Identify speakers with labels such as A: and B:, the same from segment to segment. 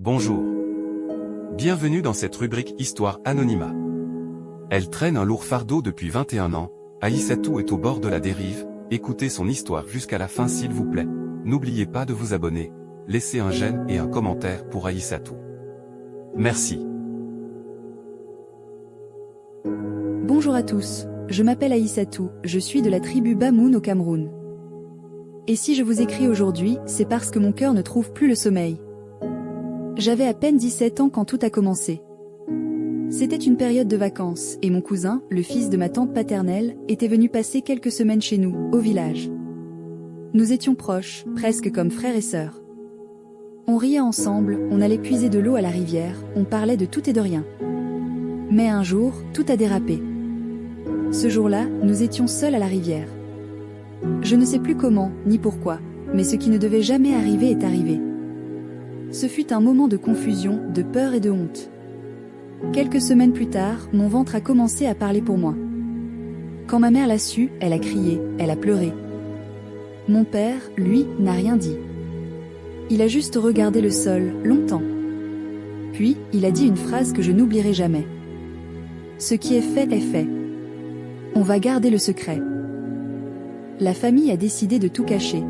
A: Bonjour. Bienvenue dans cette rubrique Histoire Anonymat. Elle traîne un lourd fardeau depuis 21 ans, Aïssatou est au bord de la dérive, écoutez son histoire jusqu'à la fin s'il vous plaît. N'oubliez pas de vous abonner, laissez un j'aime et un commentaire pour Aïssatou. Merci.
B: Bonjour à tous, je m'appelle Aïssatou, je suis de la tribu Bamoun au Cameroun. Et si je vous écris aujourd'hui, c'est parce que mon cœur ne trouve plus le sommeil. J'avais à peine 17 ans quand tout a commencé. C'était une période de vacances, et mon cousin, le fils de ma tante paternelle, était venu passer quelques semaines chez nous, au village. Nous étions proches, presque comme frères et sœurs. On riait ensemble, on allait puiser de l'eau à la rivière, on parlait de tout et de rien. Mais un jour, tout a dérapé. Ce jour-là, nous étions seuls à la rivière. Je ne sais plus comment, ni pourquoi, mais ce qui ne devait jamais arriver est arrivé. Ce fut un moment de confusion, de peur et de honte. Quelques semaines plus tard, mon ventre a commencé à parler pour moi. Quand ma mère l'a su, elle a crié, elle a pleuré. Mon père, lui, n'a rien dit. Il a juste regardé le sol, longtemps. Puis, il a dit une phrase que je n'oublierai jamais. Ce qui est fait est fait. On va garder le secret. La famille a décidé de tout cacher.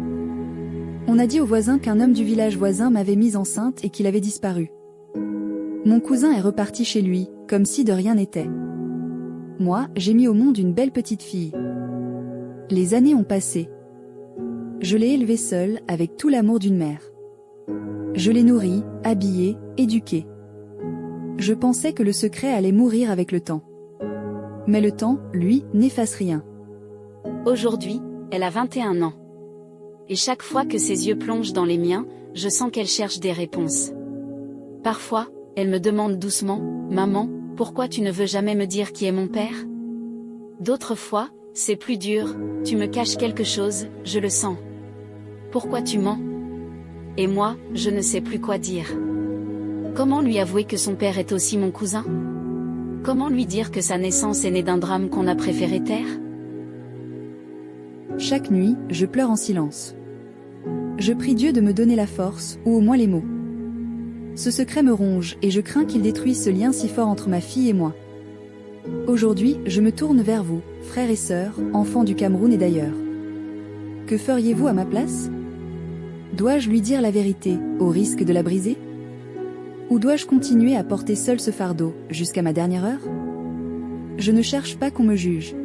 B: On a dit aux voisins qu'un homme du village voisin m'avait mise enceinte et qu'il avait disparu. Mon cousin est reparti chez lui, comme si de rien n'était. Moi, j'ai mis au monde une belle petite fille. Les années ont passé. Je l'ai élevée seule, avec tout l'amour d'une mère. Je l'ai nourrie, habillée, éduquée. Je pensais que le secret allait mourir avec le temps. Mais le temps, lui, n'efface rien.
C: Aujourd'hui, elle a 21 ans. Et chaque fois que ses yeux plongent dans les miens, je sens qu'elle cherche des réponses. Parfois, elle me demande doucement, « Maman, pourquoi tu ne veux jamais me dire qui est mon père ?» D'autres fois, c'est plus dur, « Tu me caches quelque chose, je le sens. Pourquoi tu mens ?» Et moi, je ne sais plus quoi dire. Comment lui avouer que son père est aussi mon cousin? Comment lui dire que sa naissance est née d'un drame qu'on a préféré taire?
B: Chaque nuit, je pleure en silence. Je prie Dieu de me donner la force, ou au moins les mots. Ce secret me ronge et je crains qu'il détruise ce lien si fort entre ma fille et moi. Aujourd'hui, je me tourne vers vous, frères et sœurs, enfants du Cameroun et d'ailleurs. Que feriez-vous à ma place? Dois-je lui dire la vérité, au risque de la briser? Ou dois-je continuer à porter seul ce fardeau, jusqu'à ma dernière heure? Je ne cherche pas qu'on me juge.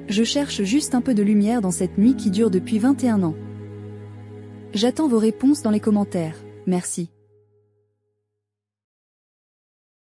B: Je cherche juste un peu de lumière dans cette nuit qui dure depuis 21 ans. J'attends vos réponses dans les commentaires. Merci.